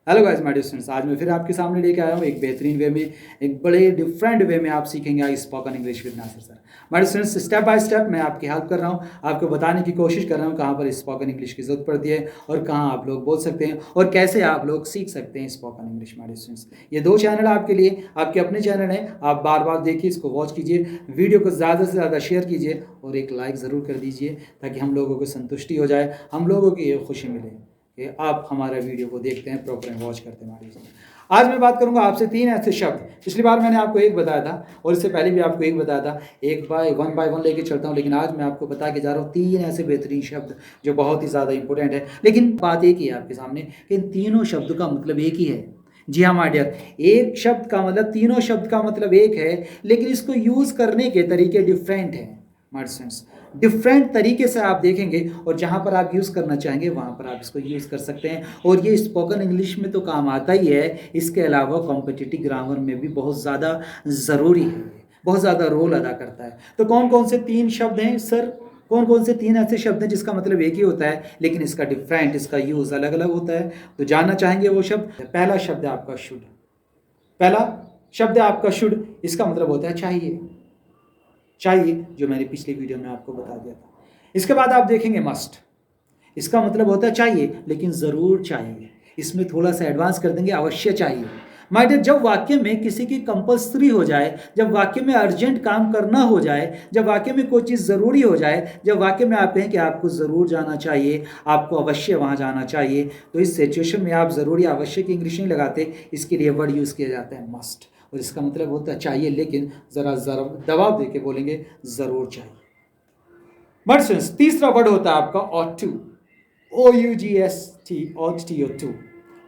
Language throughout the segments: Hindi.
Hello guys my dear students, आज मैं फिर आपके सामने लेके आया हूँ एक बेहतरीन वे में, एक बड़े डिफरेंट वे में आप सीखेंगे आज spoken English with Nasir sir. My dear students, step by step मैं आपकी हेल्प कर रहा हूँ, आपको बताने की कोशिश कर रहा हूँ कहाँ पर स्पोकन इंग्लिश की जरूरत पड़ती है और कहाँ आप लोग बोल सकते हैं और कैसे आप लोग सीख सकते हैं spoken English. My dear students, ये दो चैनल आपके लिए, आपके अपने चैनल हैं, आप बार बार देखिए, इसको वॉच कीजिए, वीडियो को ज़्यादा से ज़्यादा शेयर कीजिए और एक लाइक ज़रूर कर दीजिए ताकि हम लोगों को संतुष्टि हो जाए, हम लोगों की ये खुशी मिले कि आप हमारा वीडियो को देखते हैं, प्रॉपर वॉच करते हैं। हमारी आज मैं बात करूंगा आपसे तीन ऐसे शब्द, पिछली बार मैंने आपको एक बताया था और इससे पहले भी आपको एक बताया था, एक बाय वन लेके चलता हूं, लेकिन आज मैं आपको बता के जा रहा हूं तीन ऐसे बेहतरीन शब्द जो बहुत ही ज़्यादा इंपॉर्टेंट है। लेकिन बात एक ही है आपके सामने कि इन तीनों शब्द का मतलब एक ही है। जी हाँ माय डियर, एक शब्द का मतलब, तीनों शब्द का मतलब एक है, लेकिन इसको यूज़ करने के तरीके डिफरेंट हैं। माय डियर, डिफरेंट तरीके से आप देखेंगे और जहाँ पर आप यूज़ करना चाहेंगे वहाँ पर आप इसको यूज़ कर सकते हैं और ये स्पोकन इंग्लिश में तो काम आता ही है, इसके अलावा कॉम्पिटिटिव ग्रामर में भी बहुत ज़्यादा ज़रूरी है, बहुत ज़्यादा रोल अदा करता है। तो कौन कौन से तीन शब्द हैं सर, कौन कौन से तीन ऐसे शब्द हैं जिसका मतलब एक ही होता है लेकिन इसका डिफरेंट, इसका यूज़ अलग अलग होता है? तो जानना चाहेंगे वो शब्द। पहला शब्द है आपका शुड। पहला शब्द है आपका शुड, इसका मतलब होता है चाहिए, चाहिए, जो मैंने पिछली वीडियो में आपको बता दिया था। इसके बाद आप देखेंगे मस्ट, इसका मतलब होता है चाहिए लेकिन ज़रूर चाहिए, इसमें थोड़ा सा एडवांस कर देंगे, अवश्य चाहिए। माय डियर, जब वाक्य में किसी की कंपल्सरी हो जाए, जब वाक्य में अर्जेंट काम करना हो जाए, जब वाक्य में कोई चीज़ ज़रूरी हो जाए, जब वाक्य में आप कहें कि आपको ज़रूर जाना चाहिए, आपको अवश्य वहाँ जाना चाहिए, तो इस सिचुएशन में आप ज़रूरी अवश्य की इंग्लिश नहीं लगाते, इसके लिए वर्ड यूज़ किया जाता है मस्ट, और इसका मतलब होता है चाहिए, लेकिन ज़रा दबाव दे के बोलेंगे ज़रूर चाहिए। बट तीसरा वर्ड होता है आपका ought to, OUGST, ought to,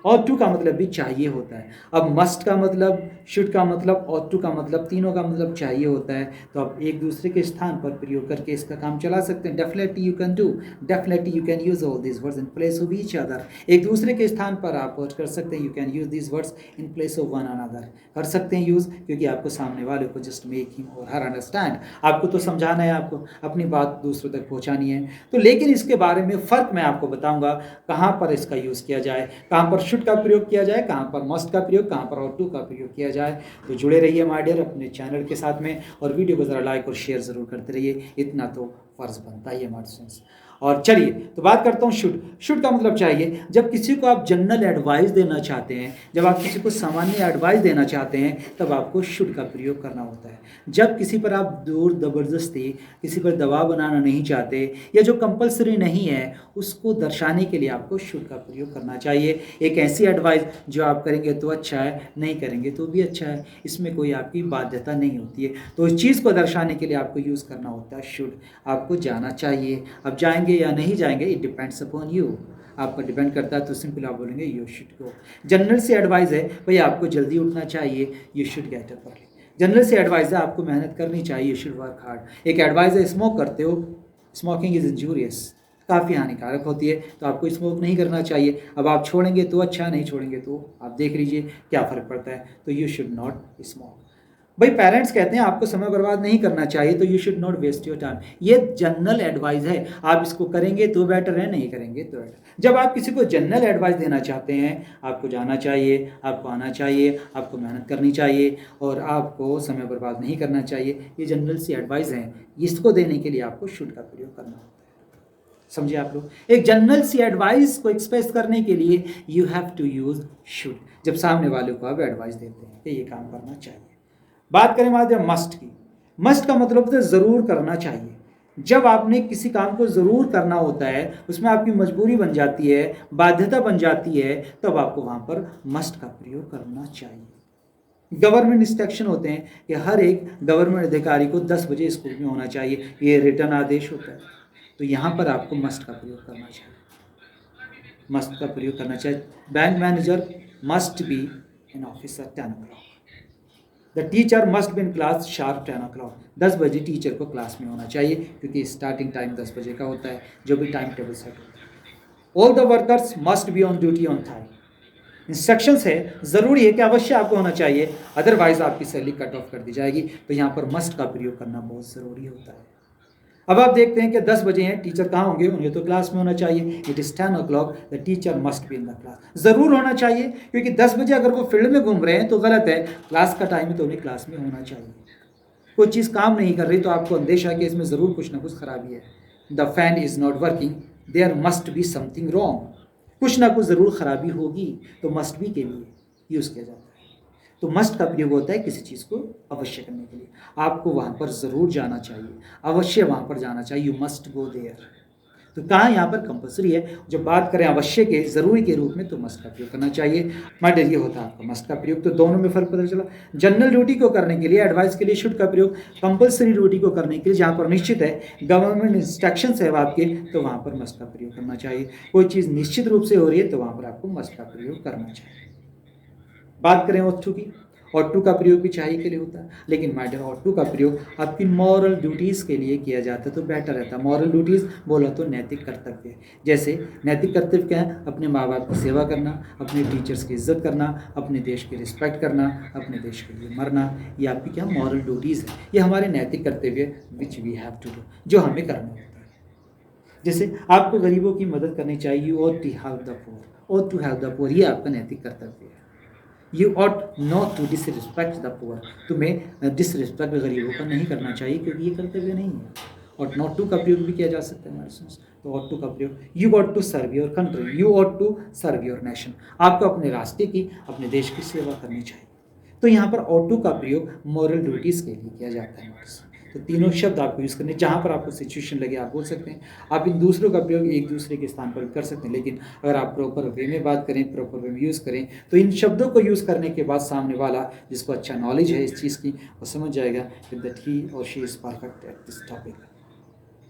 ought to का मतलब भी चाहिए होता है। अब मस्ट का मतलब, शुड का मतलब, ought to का मतलब, तीनों का मतलब चाहिए होता है। तो आप एक दूसरे के स्थान पर प्रयोग करके इसका काम चला सकते हैं। Definitely you can do, definitely you can use all this words in place of each other. एक दूसरे के स्थान पर आप कर सकते हैं, you can use this words in place of one another, कर सकते हैं यूज़, क्योंकि आपको सामने वाले को जस्ट मेक हिम और हर अंडरस्टैंड, आपको तो समझाना है, आपको अपनी बात दूसरों तक पहुंचानी है। तो लेकिन इसके बारे में फ़र्क मैं आपको बताऊंगा, कहाँ पर इसका यूज़ किया जाए, कहाँ पर शुड का प्रयोग किया जाए, कहाँ पर मस्ट का प्रयोग, कहाँ पर ought to का प्रयोग किया जाए। तो जुड़े रहिए माय डियर अपने चैनल के साथ में और वीडियो को ज़रा लाइक और शेयर ज़रूर करते रहिए, इतना तो फ़र्ज़ बनता ही है माय स्टूडेंट्स। और चलिए तो बात करता हूँ शुड। शुड का मतलब चाहिए, जब किसी को आप जनरल एडवाइस देना चाहते हैं, जब आप किसी को सामान्य एडवाइस देना चाहते हैं, तब आपको शुड का प्रयोग करना होता है। जब किसी पर आप जोर ज़बरदस्ती, किसी पर दबाव बनाना नहीं चाहते या जो कंपलसरी नहीं है, उसको दर्शाने के लिए आपको शुड का प्रयोग करना चाहिए। एक ऐसी एडवाइस जो आप करेंगे तो अच्छा है, नहीं करेंगे तो भी अच्छा है, इसमें कोई आपकी बाध्यता नहीं होती है। तो इस चीज़ को दर्शाने के लिए आपको यूज़ करना होता है शुड। आपको जाना चाहिए, अब जाएंगे या नहीं जाएंगे, इट डिपेंड्स अपॉन यू, आप पर डिपेंड करता है। तो सिंपल आप बोलेंगे यू शुड गो। जनरल सी एडवाइस है, भाई आपको जल्दी उठना चाहिए, you should get up early. General सी एडवाइस है, आपको मेहनत करनी चाहिए, यू शुड वर्क हार्ड। एक एडवाइस है, स्मोक करते हो, स्मोकिंग इज़ इंजूरियस, काफ़ी हानिकारक होती है, तो आपको स्मोक नहीं करना चाहिए। अब आप छोड़ेंगे तो अच्छा, नहीं छोड़ेंगे तो आप देख लीजिए क्या फ़र्क पड़ता है। तो यू शुड नॉट स्मोक। भाई पेरेंट्स कहते हैं आपको समय बर्बाद नहीं करना चाहिए, तो you should not waste your time. ये जनरल एडवाइस है, आप इसको करेंगे तो बेटर है, नहीं करेंगे तो बेटर। जब आप किसी को जनरल एडवाइस देना चाहते हैं, आपको जाना चाहिए, आपको आना चाहिए, आपको मेहनत करनी चाहिए और आपको समय बर्बाद नहीं करना चाहिए, ये जनरल सी एडवाइस हैं, इसको देने के लिए आपको शुड का प्रयोग करना होता है। समझिए आप लोग, एक जनरल सी एडवाइस को एक्सप्रेस करने के लिए you have to use should, जब सामने वाले को आप एडवाइस देते हैं कि ये काम करना चाहिए। बात करें माध्यम मस्ट की। मस्ट का मतलब होता है ज़रूर करना चाहिए। जब आपने किसी काम को ज़रूर करना होता है, उसमें आपकी मजबूरी बन जाती है, बाध्यता बन जाती है, तब आपको वहाँ पर मस्ट का प्रयोग करना चाहिए। गवर्नमेंट इंस्ट्रक्शन होते हैं कि हर एक गवर्नमेंट अधिकारी को 10 बजे स्कूल में होना चाहिए, ये रिटर्न आदेश होता है, तो यहाँ पर आपको मस्ट का प्रयोग करना चाहिए, मस्ट का प्रयोग करना चाहिए। Bank manager must be in office at 10 o'clock। The teacher must be in class sharp 10 o'clock। 10 बजे टीचर को क्लास में होना चाहिए, क्योंकि स्टार्टिंग टाइम 10 बजे का होता है, जो भी टाइम टेबल सेट होता है। All the workers must be on duty on time. Instructions है, ज़रूरी है कि अवश्य आपको होना चाहिए, अदरवाइज आपकी सैलरी कट ऑफ कर दी जाएगी। तो यहाँ पर मस्ट का प्रयोग करना बहुत ज़रूरी होता है। अब आप देखते हैं कि 10 बजे हैं, टीचर कहाँ होंगे? उन्हें तो क्लास में होना चाहिए। It is 10 o'clock, the teacher must be in the class. ज़रूर होना चाहिए, क्योंकि 10 बजे अगर वो फील्ड में घूम रहे हैं तो गलत है। क्लास का टाइम है तो उन्हें क्लास में होना चाहिए। कोई चीज़ काम नहीं कर रही तो आपको अंदेशा है कि इसमें ज़रूर कुछ ना कुछ खराबी है। The fan is not working, there must be something wrong. कुछ ना कुछ ज़रूर खराबी होगी, तो मस्ट बी के लिए यूज़ किया जाता है। तो मस्ट का प्रयोग होता है किसी चीज़ को अवश्य करने के लिए। आपको वहाँ पर ज़रूर जाना चाहिए, अवश्य वहाँ पर जाना चाहिए। You must go there. तो कहाँ यहाँ पर कंपल्सरी है। जब बात करें अवश्य के, ज़रूरी के रूप में, तो मस्ट का प्रयोग करना चाहिए। माइडियर ये होता है आपका मस्ट का प्रयोग। तो दोनों में फ़र्क पता चला। जनरल ड्यूटी को करने के लिए, एडवाइस के लिए शुड का प्रयोग। कंपल्सरी ड्यूटी को करने के लिए, जहाँ पर निश्चित है, गवर्नमेंट इंस्ट्रक्शंस है आपके, तो वहाँ पर मस्ट का प्रयोग करना चाहिए। कोई चीज़ निश्चित रूप से हो रही है तो वहाँ पर आपको मस्ट का प्रयोग करना चाहिए। बात करें ought to की, ought to का प्रयोग भी चाहिए के लिए होता है, लेकिन माय डियर ought to का प्रयोग आपकी मॉरल ड्यूटीज़ के लिए किया जाता है तो बेटर रहता है। मॉरल ड्यूटीज़ बोला तो नैतिक कर्तव्य। जैसे नैतिक कर्तव्य क्या है? अपने माँ बाप की सेवा करना, अपने टीचर्स की इज्जत करना, अपने देश की रिस्पेक्ट करना, अपने देश के लिए मरना, ये आपकी क्या मॉरल ड्यूटीज़ है। ये हमारे नैतिक कर्तव्य which we have to do, जो हमें करना होता है। जैसे आपको गरीबों की मदद करनी चाहिए, you ought to help the poor, ought to help the poor, ये आपका नैतिक कर्तव्य है। You ought not to disrespect the poor, तुम्हें डिसरिस्पेक्ट गरीबों का नहीं करना चाहिए, क्योंकि ये कर्तव्य नहीं है। ought not to का प्रयोग भी किया जा सकता है हमारे साथ। तो ought to का प्रयोग, you ought to serve your country, you ought to serve your nation, आपको अपने राष्ट्र की, अपने देश की सेवा करनी चाहिए। तो यहाँ पर ought to का प्रयोग मॉरल ड्यूटीज़ के लिए किया जाता है हमारे साथ। तो तीनों शब्द आपको यूज़ करने, जहाँ पर आपको सिचुएशन लगे आप बोल सकते हैं। आप इन दूसरों का प्रयोग एक दूसरे के स्थान पर कर सकते हैं, लेकिन अगर आप प्रॉपर वे में बात करें, प्रॉपर वे में यूज़ करें, तो इन शब्दों को यूज़ करने के बाद सामने वाला, जिसको अच्छा नॉलेज है इस चीज़ की, वो समझ जाएगा दैट ही और she is perfect at this topic.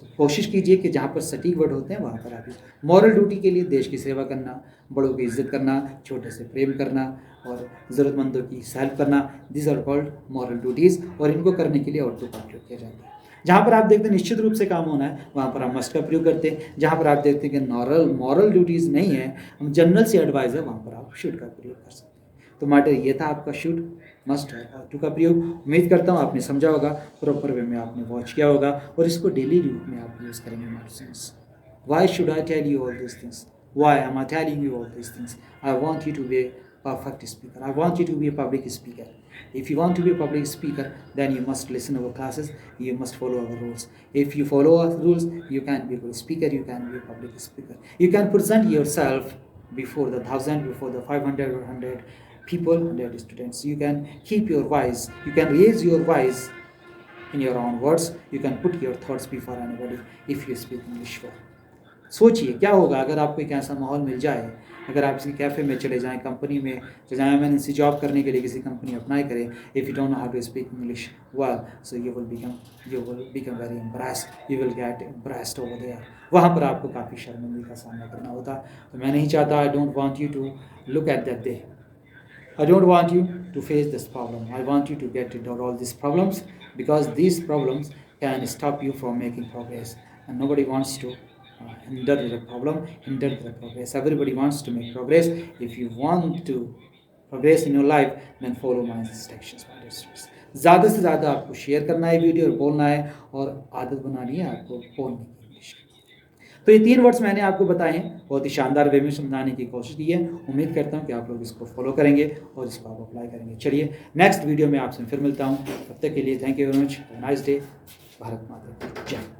तो कोशिश कीजिए कि जहाँ पर सटीक वर्ड होते हैं वहाँ पर आप मॉरल ड्यूटी के लिए देश की सेवा करना, बड़ों की इज्जत करना, छोटे से प्रेम करना और ज़रूरतमंदों की हेल्प करना, this are called moral duties, और इनको करने के लिए ought to का प्रयोग किया जाता है। जहाँ पर आप देखते हैं निश्चित रूप से काम होना है, वहाँ पर आप मस्ट का प्रयोग करते हैं। जहाँ पर आप देखते हैं कि मॉरल ड्यूटीज़ नहीं है, हम जनरल से एडवाइस है, वहाँ पर आप शुड का प्रयोग कर सकते हैं। तो मैटर ये था आपका शुड, मस्ट है, ought to का प्रयोग। उम्मीद करता हूँ आपने समझा होगा, प्रॉपर वे में आपने वॉच किया होगा, और इसको डेली रूप में आप यूज़ करेंगे हमारे students. Why should I tell you all these things? Why am I telling you all these things? I want you to be a perfect speaker. I want you to be a public speaker. If you want to be a public speaker, then you must listen to our classes. You must follow our rules. If you follow our rules, you can be a good speaker. You can be a public speaker. You can present yourself before the 1,000, before the 500 or 100 people, 100 students. You can keep your voice. You can raise your voice in your own words. You can put your thoughts before anybody if you speak English well. सोचिए क्या होगा अगर आपको एक ऐसा माहौल मिल जाए, अगर आप किसी कैफ़े में चले जाएं, कंपनी में चले जाएं, MNC जॉब करने के लिए किसी कंपनी अप्लाई करें, if you don't know how to speak English well, so you will become very impressed, you will get impressed over there. वहाँ पर आपको काफ़ी शर्मिंदगी का सामना करना होता। तो मैं नहीं चाहता, I don't want you to look at that day, I don't want you to face this problem. I want you to get rid of all these problems, because these problems can stop you from making progress, and nobody wants to hinder the problem, hinder the progress. Everybody wants to make progress. If you want to progress in your life, then follow my instructions, my instructions. ज़्यादा से ज़्यादा आपको शेयर करना है वीडियो और बोलना है, और आदत बनानी है आपको बोलने की इंग्लिश। तो ये 3 वर्ड्स मैंने आपको बताए हैं, बहुत ही शानदार वे में समझाने की कोशिश की है। उम्मीद करता हूँ कि आप लोग इसको फॉलो करेंगे और इसको आप अप्लाई करेंगे। चलिए नेक्स्ट वीडियो में आपसे फिर मिलता हूँ, तब तक के लिए thank you very much, nice day, Bharat माता की जय।